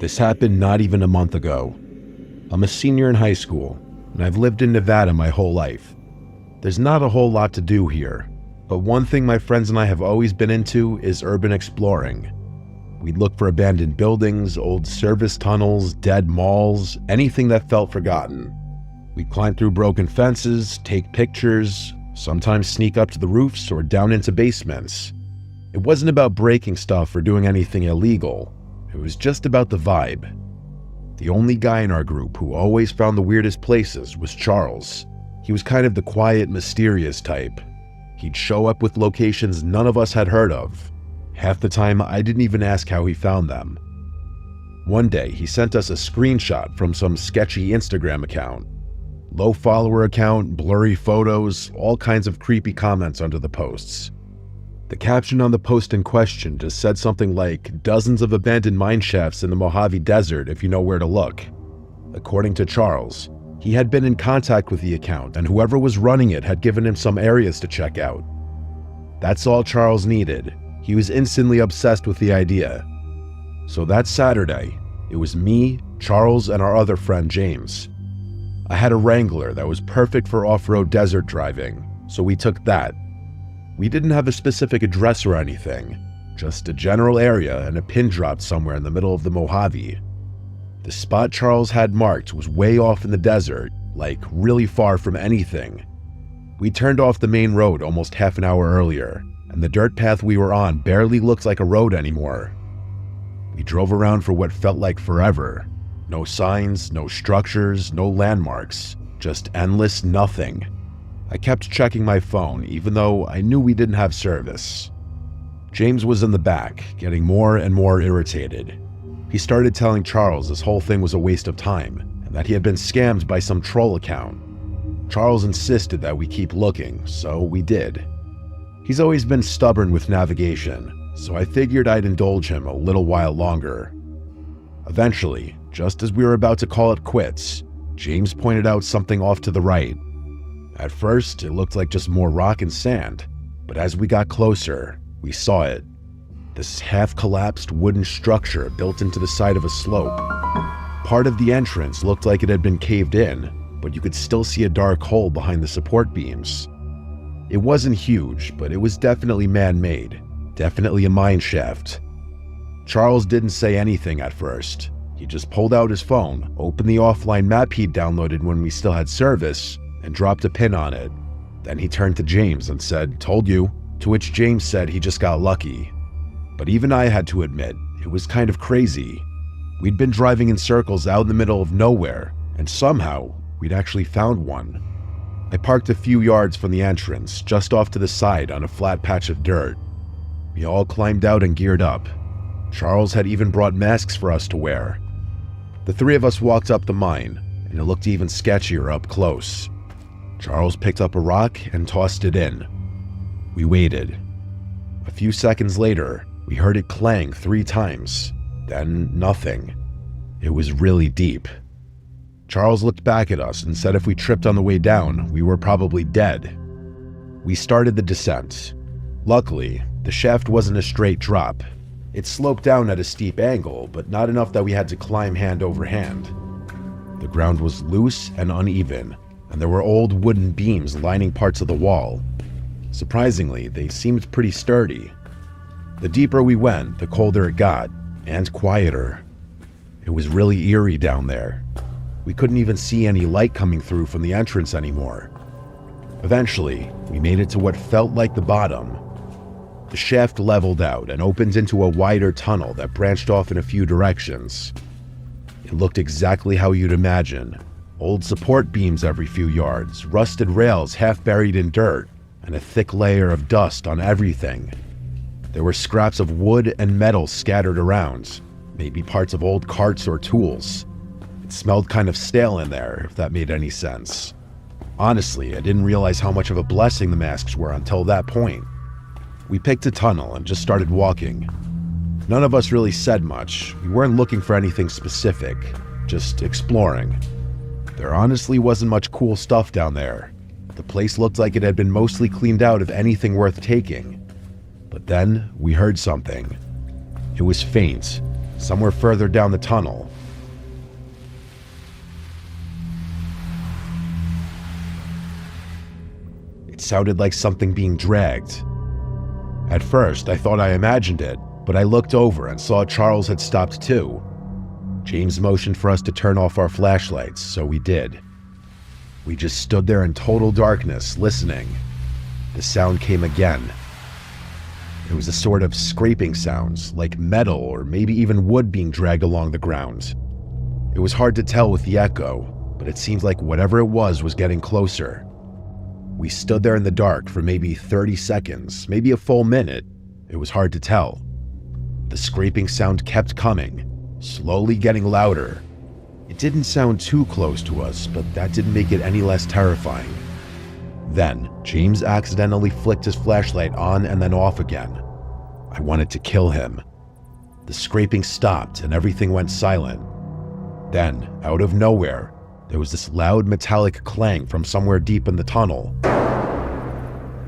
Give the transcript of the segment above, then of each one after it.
This happened not even a month ago. I'm a senior in high school, and I've lived in Nevada my whole life. There's not a whole lot to do here, but one thing my friends and I have always been into is urban exploring. We'd look for abandoned buildings, old service tunnels, dead malls, anything that felt forgotten. We'd climb through broken fences, take pictures, sometimes sneak up to the roofs or down into basements. It wasn't about breaking stuff or doing anything illegal. It was just about the vibe. The only guy in our group who always found the weirdest places was Charles. He was kind of the quiet, mysterious type. He'd show up with locations none of us had heard of. Half the time, I didn't even ask how he found them. One day, he sent us a screenshot from some sketchy Instagram account. Low follower account, blurry photos, all kinds of creepy comments under the posts. The caption on the post in question just said something like, "Dozens of abandoned mine shafts in the Mojave Desert if you know where to look." According to Charles, he had been in contact with the account, and whoever was running it had given him some areas to check out. That's all Charles needed. He was instantly obsessed with the idea. So that Saturday, it was me, Charles, and our other friend James. I had a Wrangler that was perfect for off-road desert driving, so we took that. We didn't have a specific address or anything, just a general area and a pin drop somewhere in the middle of the Mojave. The spot Charles had marked was way off in the desert, like really far from anything. We turned off the main road almost half an hour earlier, and the dirt path we were on barely looked like a road anymore. We drove around for what felt like forever. No signs, no structures, no landmarks, just endless nothing. I kept checking my phone, even though I knew we didn't have service. James was in the back, getting more and more irritated. He started telling Charles this whole thing was a waste of time, and that he had been scammed by some troll account. Charles insisted that we keep looking, so we did. He's always been stubborn with navigation, so I figured I'd indulge him a little while longer. Eventually, just as we were about to call it quits, James pointed out something off to the right. At first, it looked like just more rock and sand, but as we got closer, we saw it. This half-collapsed wooden structure built into the side of a slope. Part of the entrance looked like it had been caved in, but you could still see a dark hole behind the support beams. It wasn't huge, but it was definitely man-made, definitely a mine shaft. Charles didn't say anything at first. He just pulled out his phone, opened the offline map he'd downloaded when we still had service, and dropped a pin on it. Then he turned to James and said, "Told you," to which James said he just got lucky. But even I had to admit, it was kind of crazy. We'd been driving in circles out in the middle of nowhere, and somehow, we'd actually found one. I parked a few yards from the entrance, just off to the side on a flat patch of dirt. We all climbed out and geared up. Charles had even brought masks for us to wear. The three of us walked up the mine, and it looked even sketchier up close. Charles picked up a rock and tossed it in. We waited. A few seconds later, we heard it clang 3 times, then nothing. It was really deep. Charles looked back at us and said if we tripped on the way down, we were probably dead. We started the descent. Luckily, the shaft wasn't a straight drop. It sloped down at a steep angle, but not enough that we had to climb hand over hand. The ground was loose and uneven, and there were old wooden beams lining parts of the wall. Surprisingly, they seemed pretty sturdy. The deeper we went, the colder it got, and quieter. It was really eerie down there. We couldn't even see any light coming through from the entrance anymore. Eventually, we made it to what felt like the bottom. The shaft leveled out and opened into a wider tunnel that branched off in a few directions. It looked exactly how you'd imagine. Old support beams every few yards, rusted rails half buried in dirt, and a thick layer of dust on everything. There were scraps of wood and metal scattered around, maybe parts of old carts or tools. It smelled kind of stale in there, if that made any sense. Honestly, I didn't realize how much of a blessing the masks were until that point. We picked a tunnel and just started walking. None of us really said much. We weren't looking for anything specific, just exploring. There honestly wasn't much cool stuff down there. The place looked like it had been mostly cleaned out of anything worth taking. But then we heard something. It was faint, somewhere further down the tunnel. It sounded like something being dragged. At first, I thought I imagined it, but I looked over and saw Charles had stopped too. James motioned for us to turn off our flashlights, so we did. We just stood there in total darkness, listening. The sound came again. It was a sort of scraping sounds, like metal or maybe even wood being dragged along the ground. It was hard to tell with the echo, but it seemed like whatever it was getting closer. We stood there in the dark for maybe 30 seconds, maybe a full minute. It was hard to tell. The scraping sound kept coming, slowly getting louder. It didn't sound too close to us, but that didn't make it any less terrifying. Then, James accidentally flicked his flashlight on and then off again. I wanted to kill him. The scraping stopped and everything went silent. Then, out of nowhere, there was this loud metallic clang from somewhere deep in the tunnel.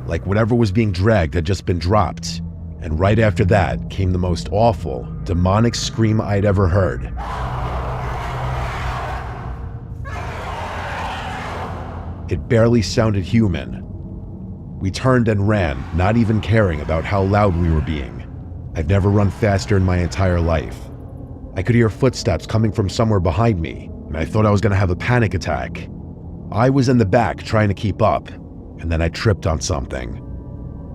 Like whatever was being dragged had just been dropped. And right after that came the most awful, demonic scream I'd ever heard. It barely sounded human. We turned and ran, not even caring about how loud we were being. I've never run faster in my entire life. I could hear footsteps coming from somewhere behind me, and I thought I was going to have a panic attack. I was in the back trying to keep up, and then I tripped on something.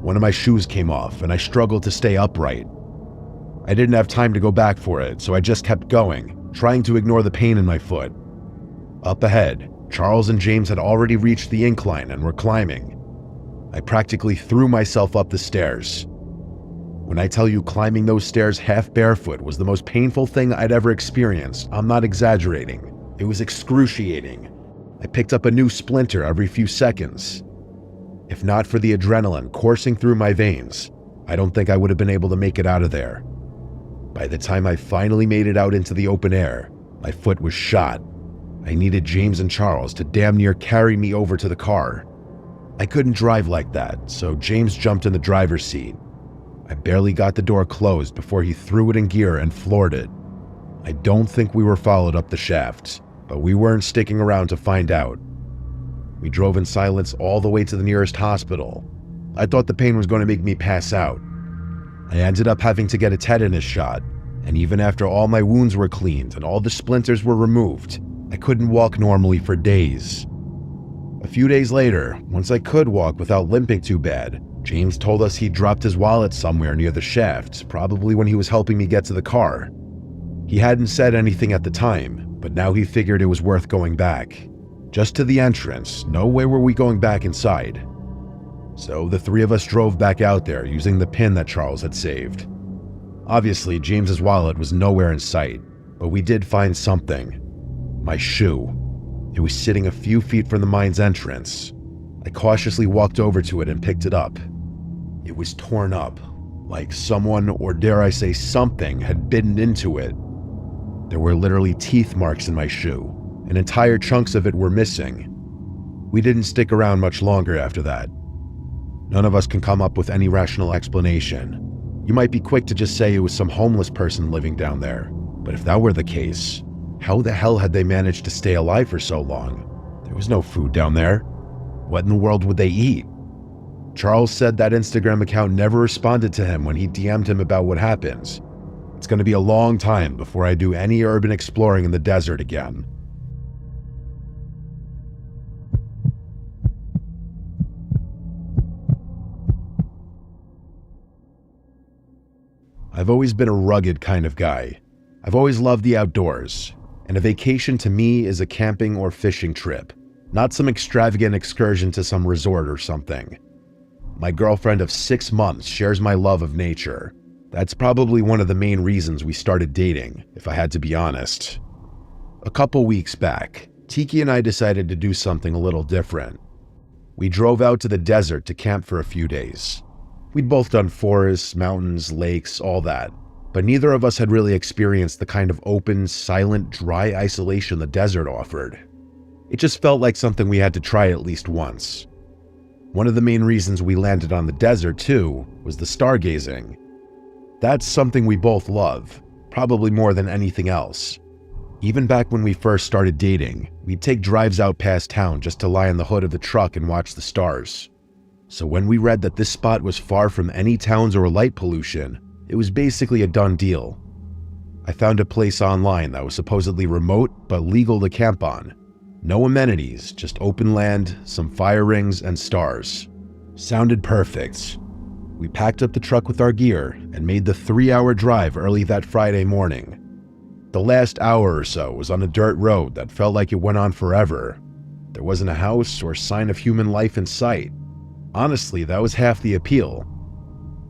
One of my shoes came off, and I struggled to stay upright. I didn't have time to go back for it, so I just kept going, trying to ignore the pain in my foot. Up ahead, Charles and James had already reached the incline and were climbing. I practically threw myself up the stairs. When I tell you climbing those stairs half barefoot was the most painful thing I'd ever experienced, I'm not exaggerating. It was excruciating. I picked up a new splinter every few seconds. If not for the adrenaline coursing through my veins, I don't think I would have been able to make it out of there. By the time I finally made it out into the open air, my foot was shot. I needed James and Charles to damn near carry me over to the car. I couldn't drive like that, so James jumped in the driver's seat. I barely got the door closed before he threw it in gear and floored it. I don't think we were followed up the shaft, but we weren't sticking around to find out. We drove in silence all the way to the nearest hospital. I thought the pain was going to make me pass out. I ended up having to get a tetanus shot, and even after all my wounds were cleaned and all the splinters were removed, I couldn't walk normally for days. A few days later, once I could walk without limping too bad, James told us he'd dropped his wallet somewhere near the shaft, probably when he was helping me get to the car. He hadn't said anything at the time, but now he figured it was worth going back. Just to the entrance, no way were we going back inside. So the three of us drove back out there using the pin that Charles had saved. Obviously, James's wallet was nowhere in sight, but we did find something. My shoe. It was sitting a few feet from the mine's entrance. I cautiously walked over to it and picked it up. It was torn up, like someone, or dare I say something, had bitten into it. There were literally teeth marks in my shoe, and entire chunks of it were missing. We didn't stick around much longer after that. None of us can come up with any rational explanation. You might be quick to just say it was some homeless person living down there, but if that were the case, how the hell had they managed to stay alive for so long? There was no food down there. What in the world would they eat? Charles said that Instagram account never responded to him when he DM'd him about what happened. It's going to be a long time before I do any urban exploring in the desert again. I've always been a rugged kind of guy. I've always loved the outdoors, and a vacation to me is a camping or fishing trip, not some extravagant excursion to some resort or something. My girlfriend of 6 months shares my love of nature. That's probably one of the main reasons we started dating, if I had to be honest. A couple weeks back, Tiki and I decided to do something a little different. We drove out to the desert to camp for a few days. We'd both done forests, mountains, lakes, all that, but neither of us had really experienced the kind of open, silent, dry isolation the desert offered. It just felt like something we had to try at least once. One of the main reasons we landed on the desert, too, was the stargazing. That's something we both love. probably more than anything else. Even back when we first started dating, we'd take drives out past town just to lie in the hood of the truck and watch the stars. So when we read that this spot was far from any towns or light pollution, it was basically a done deal. I found a place online that was supposedly remote but legal to camp on. No amenities, just open land, some fire rings, and stars. Sounded perfect. We packed up the truck with our gear and made the 3-hour drive early that Friday morning. The last hour or so was on a dirt road that felt like it went on forever. There wasn't a house or sign of human life in sight. Honestly, that was half the appeal.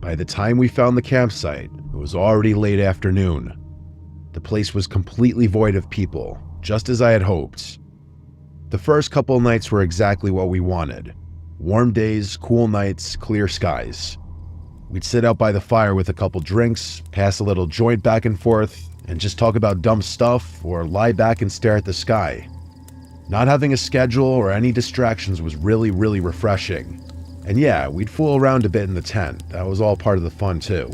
By the time we found the campsite, it was already late afternoon. The place was completely void of people, just as I had hoped. The first couple nights were exactly what we wanted. Warm days, cool nights, clear skies. We'd sit out by the fire with a couple drinks, pass a little joint back and forth, and just talk about dumb stuff or lie back and stare at the sky. Not having a schedule or any distractions was really refreshing. And yeah, we'd fool around a bit in the tent. That was all part of the fun too.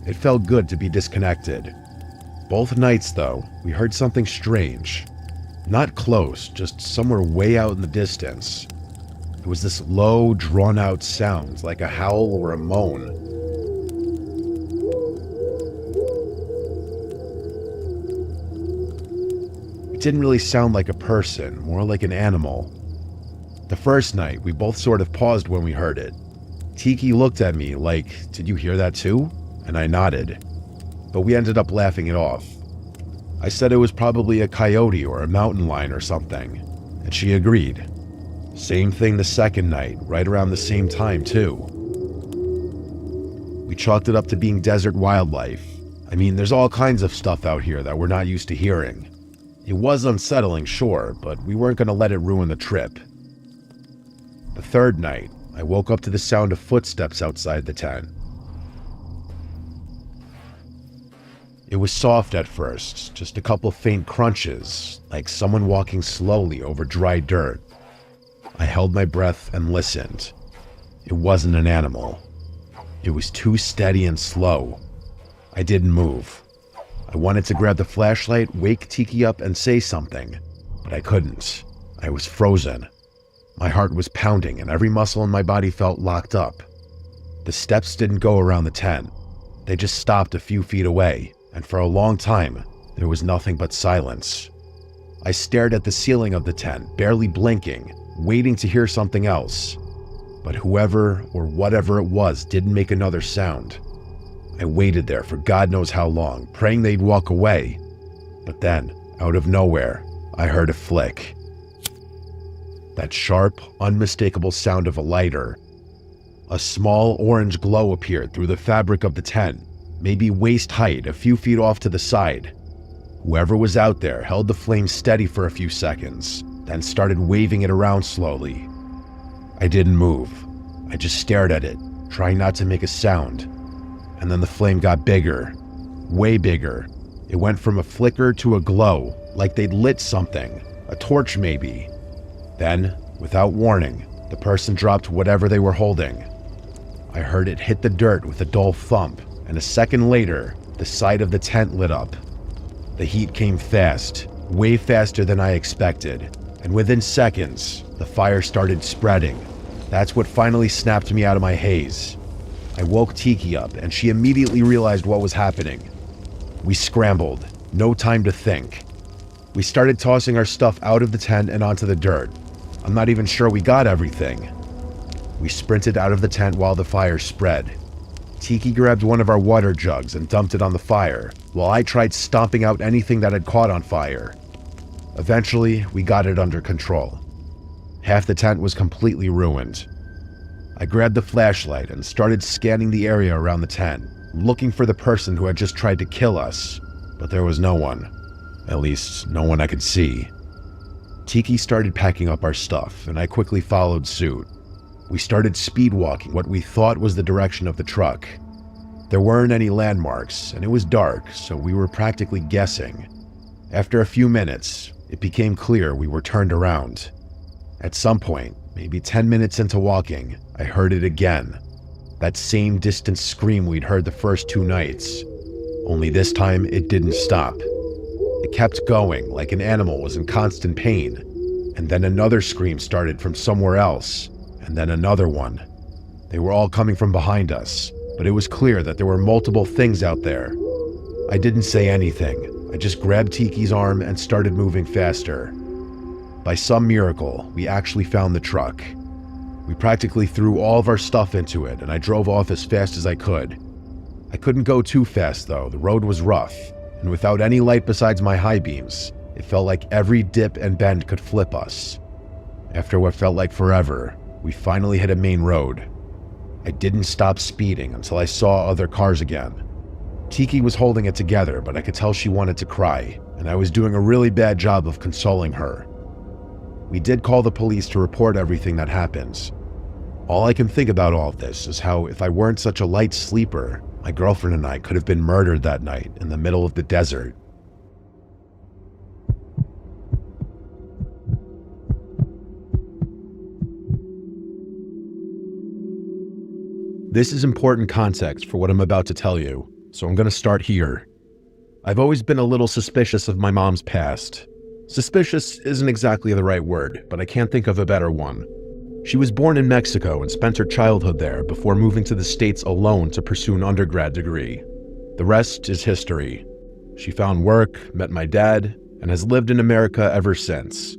It felt good to be disconnected. Both nights though, we heard something strange. Not close, just somewhere way out in the distance. It was this low, drawn-out sound, like a howl or a moan. It didn't really sound like a person, more like an animal. The first night, we both sort of paused when we heard it. Tiki looked at me like, "Did you hear that too?" And I nodded. But we ended up laughing it off. I said it was probably a coyote or a mountain lion or something, and she agreed. Same thing the second night, right around the same time too. We chalked it up to being desert wildlife. I mean, there's all kinds of stuff out here that we're not used to hearing. It was unsettling, sure, but we weren't going to let it ruin the trip. The third night, I woke up to the sound of footsteps outside the tent. It was soft at first, just a couple faint crunches, like someone walking slowly over dry dirt. I held my breath and listened. It wasn't an animal. It was too steady and slow. I didn't move. I wanted to grab the flashlight, wake Tiki up, and say something, but I couldn't. I was frozen. My heart was pounding and every muscle in my body felt locked up. The steps didn't go around the tent. They just stopped a few feet away, and for a long time, there was nothing but silence. I stared at the ceiling of the tent, barely blinking, waiting to hear something else. But whoever or whatever it was didn't make another sound. I waited there for God knows how long, praying they'd walk away. But then, out of nowhere, I heard a flick. That sharp, unmistakable sound of a lighter. A small orange glow appeared through the fabric of the tent, maybe waist height, a few feet off to the side. Whoever was out there held the flame steady for a few seconds, then started waving it around slowly. I didn't move. I just stared at it, trying not to make a sound. And then the flame got bigger, way bigger. It went from a flicker to a glow, like they'd lit something, a torch maybe. Then, without warning, the person dropped whatever they were holding. I heard it hit the dirt with a dull thump, and a second later, the side of the tent lit up. The heat came fast, way faster than I expected, and within seconds, the fire started spreading. That's what finally snapped me out of my haze. I woke Tiki up, and she immediately realized what was happening. We scrambled, no time to think. We started tossing our stuff out of the tent and onto the dirt. I'm not even sure we got everything. We sprinted out of the tent while the fire spread. Tiki grabbed one of our water jugs and dumped it on the fire, while I tried stomping out anything that had caught on fire. Eventually, we got it under control. Half the tent was completely ruined. I grabbed the flashlight and started scanning the area around the tent, looking for the person who had just tried to kill us, but there was no one. At least, no one I could see. Tiki started packing up our stuff, and I quickly followed suit. We started speed walking what we thought was the direction of the truck. There weren't any landmarks, and it was dark, so we were practically guessing. After a few minutes, it became clear we were turned around. At some point, maybe 10 minutes into walking, I heard it again. That same distant scream we'd heard the first 2 nights. Only this time, it didn't stop. It kept going like an animal was in constant pain. And then another scream started from somewhere else, and then another one. They were all coming from behind us, but it was clear that there were multiple things out there. I didn't say anything. I just grabbed Tiki's arm and started moving faster. By some miracle, we actually found the truck. We practically threw all of our stuff into it, and I drove off as fast as I could. I couldn't go too fast though, the road was rough, and without any light besides my high beams, it felt like every dip and bend could flip us. After what felt like forever, we finally hit a main road. I didn't stop speeding until I saw other cars again. Tiki was holding it together, but I could tell she wanted to cry, and I was doing a really bad job of consoling her. We did call the police to report everything that happened. All I can think about all of this is how if I weren't such a light sleeper, my girlfriend and I could have been murdered that night in the middle of the desert. This is important context for what I'm about to tell you, so I'm going to start here. I've always been a little suspicious of my mom's past. Suspicious isn't exactly the right word, but I can't think of a better one. She was born in Mexico and spent her childhood there before moving to the States alone to pursue an undergrad degree. The rest is history. She found work, met my dad, and has lived in America ever since.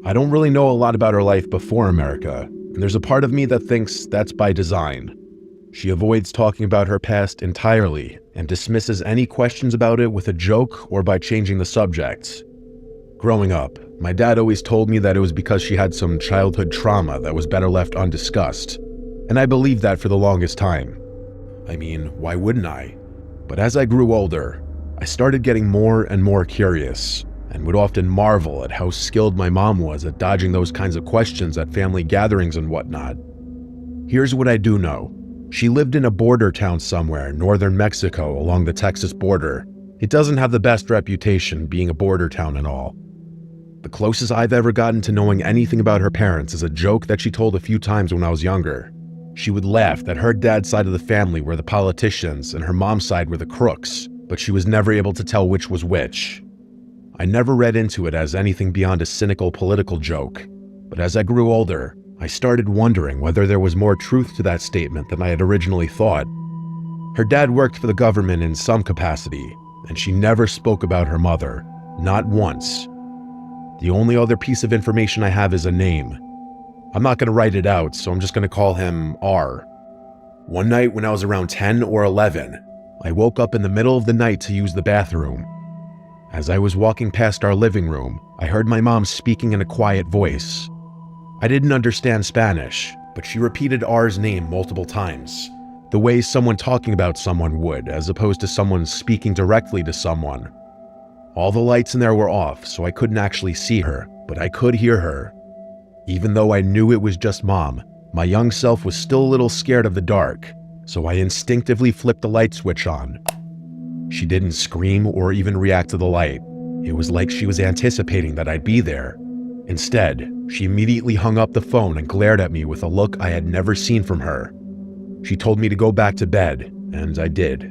I don't really know a lot about her life before America, and there's a part of me that thinks that's by design. She avoids talking about her past entirely and dismisses any questions about it with a joke or by changing the subject. Growing up, my dad always told me that it was because she had some childhood trauma that was better left undiscussed, and I believed that for the longest time. I mean, why wouldn't I? But as I grew older, I started getting more and more curious, and would often marvel at how skilled my mom was at dodging those kinds of questions at family gatherings and whatnot. Here's what I do know. She lived in a border town somewhere in northern Mexico along the Texas border. It doesn't have the best reputation being a border town and all. The closest I've ever gotten to knowing anything about her parents is a joke that she told a few times when I was younger. She would laugh that her dad's side of the family were the politicians and her mom's side were the crooks, but she was never able to tell which was which. I never read into it as anything beyond a cynical political joke, but as I grew older, I started wondering whether there was more truth to that statement than I had originally thought. Her dad worked for the government in some capacity, and she never spoke about her mother, not once. The only other piece of information I have is a name. I'm not going to write it out, so I'm just going to call him R. One night when I was around 10 or 11, I woke up in the middle of the night to use the bathroom. As I was walking past our living room, I heard my mom speaking in a quiet voice. I didn't understand Spanish, but she repeated R's name multiple times, the way someone talking about someone would, as opposed to someone speaking directly to someone. All the lights in there were off, so I couldn't actually see her, but I could hear her. Even though I knew it was just Mom, my young self was still a little scared of the dark, so I instinctively flipped the light switch on. She didn't scream or even react to the light. It was like she was anticipating that I'd be there. Instead, she immediately hung up the phone and glared at me with a look I had never seen from her. She told me to go back to bed, and I did.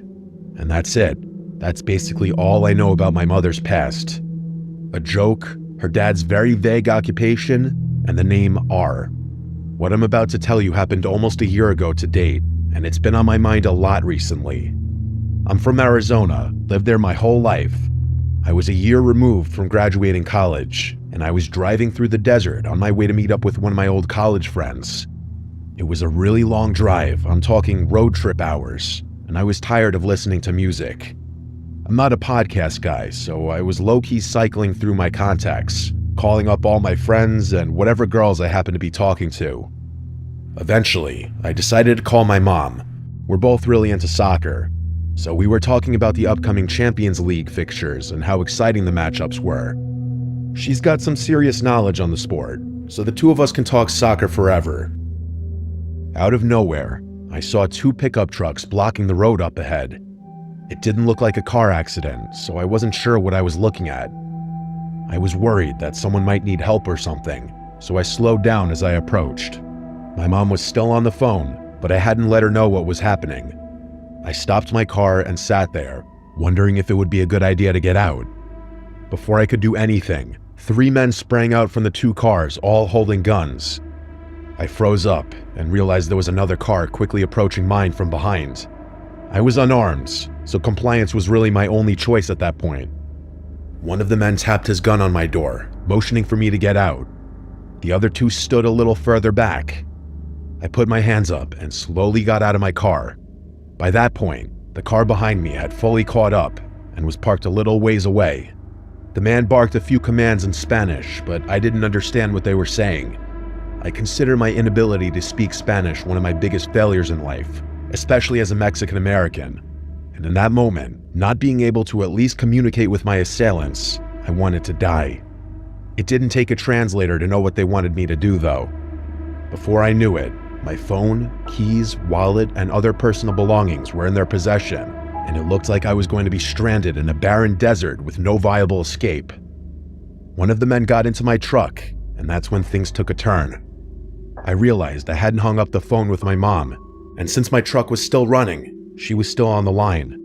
And that's it. That's basically all I know about my mother's past. A joke, her dad's very vague occupation, and the name R. What I'm about to tell you happened almost a year ago to date, and it's been on my mind a lot recently. I'm from Arizona, lived there my whole life. I was a year removed from graduating college, and I was driving through the desert on my way to meet up with one of my old college friends. It was a really long drive, I'm talking road trip hours, and I was tired of listening to music. I'm not a podcast guy, so I was low-key cycling through my contacts, calling up all my friends and whatever girls I happened to be talking to. Eventually, I decided to call my mom. We're both really into soccer, so we were talking about the upcoming Champions League fixtures and how exciting the matchups were. She's got some serious knowledge on the sport, so the two of us can talk soccer forever. Out of nowhere, I saw two pickup trucks blocking the road up ahead. It didn't look like a car accident, so I wasn't sure what I was looking at. I was worried that someone might need help or something, so I slowed down as I approached. My mom was still on the phone, but I hadn't let her know what was happening. I stopped my car and sat there, wondering if it would be a good idea to get out. Before I could do anything, 3 men sprang out from the 2 cars, all holding guns. I froze up and realized there was another car quickly approaching mine from behind. I was unarmed, so compliance was really my only choice at that point. One of the men tapped his gun on my door, motioning for me to get out. The other 2 stood a little further back. I put my hands up and slowly got out of my car. By that point, the car behind me had fully caught up and was parked a little ways away. The man barked a few commands in Spanish, but I didn't understand what they were saying. I consider my inability to speak Spanish one of my biggest failures in life, especially as a Mexican American. And in that moment, not being able to at least communicate with my assailants, I wanted to die. It didn't take a translator to know what they wanted me to do, though. Before I knew it, my phone, keys, wallet, and other personal belongings were in their possession, and it looked like I was going to be stranded in a barren desert with no viable escape. One of the men got into my truck, and that's when things took a turn. I realized I hadn't hung up the phone with my mom, and since my truck was still running, she was still on the line.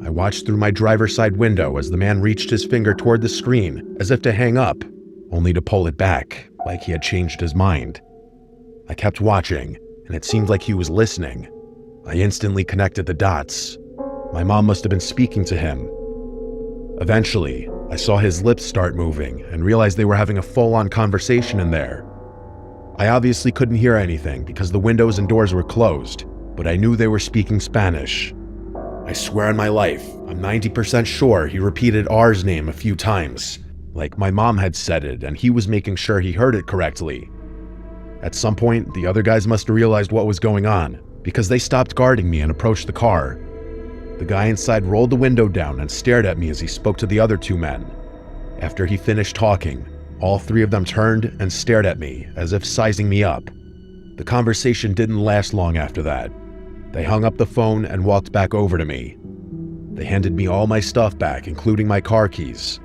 I watched through my driver's side window as the man reached his finger toward the screen as if to hang up, only to pull it back, like he had changed his mind. I kept watching, and it seemed like he was listening. I instantly connected the dots. My mom must have been speaking to him. Eventually, I saw his lips start moving and realized they were having a full-on conversation in there. I obviously couldn't hear anything because the windows and doors were closed, but I knew they were speaking Spanish. I swear on my life, I'm 90% sure he repeated R's name a few times, like my mom had said it and he was making sure he heard it correctly. At some point, the other guys must have realized what was going on because they stopped guarding me and approached the car. The guy inside rolled the window down and stared at me as he spoke to the other 2 men. After he finished talking, all 3 of them turned and stared at me as if sizing me up. The conversation didn't last long after that. They hung up the phone and walked back over to me. They handed me all my stuff back, including my car keys.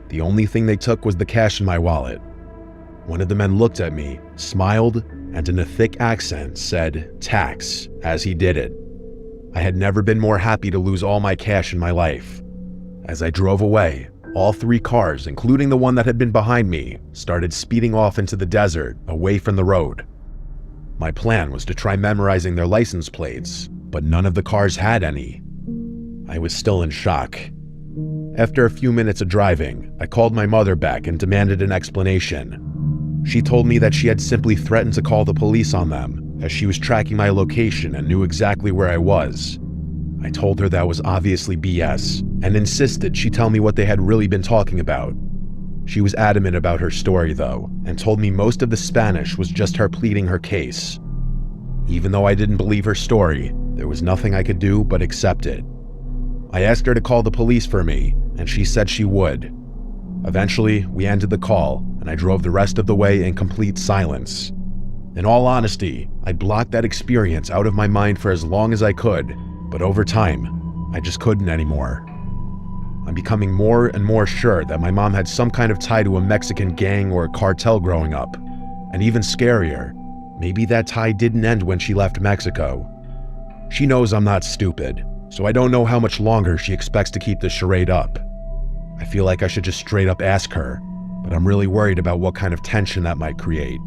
The only thing they took was the cash in my wallet. One of the men looked at me, smiled, and in a thick accent said, "Tax," as he did it. I had never been more happy to lose all my cash in my life. As I drove away, all 3 cars, including the one that had been behind me, started speeding off into the desert, away from the road. My plan was to try memorizing their license plates, but none of the cars had any. I was still in shock. After a few minutes of driving, I called my mother back and demanded an explanation. She told me that she had simply threatened to call the police on them, as she was tracking my location and knew exactly where I was. I told her that was obviously BS, and insisted she tell me what they had really been talking about. She was adamant about her story, though, and told me most of the Spanish was just her pleading her case. Even though I didn't believe her story, there was nothing I could do but accept it. I asked her to call the police for me, and she said she would. Eventually, we ended the call, and I drove the rest of the way in complete silence. In all honesty, I blocked that experience out of my mind for as long as I could, but over time, I just couldn't anymore. I'm becoming more and more sure that my mom had some kind of tie to a Mexican gang or a cartel growing up. And even scarier, maybe that tie didn't end when she left Mexico. She knows I'm not stupid, so I don't know how much longer she expects to keep this charade up. I feel like I should just straight up ask her, but I'm really worried about what kind of tension that might create.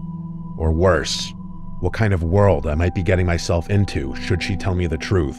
Or worse, what kind of world I might be getting myself into should she tell me the truth.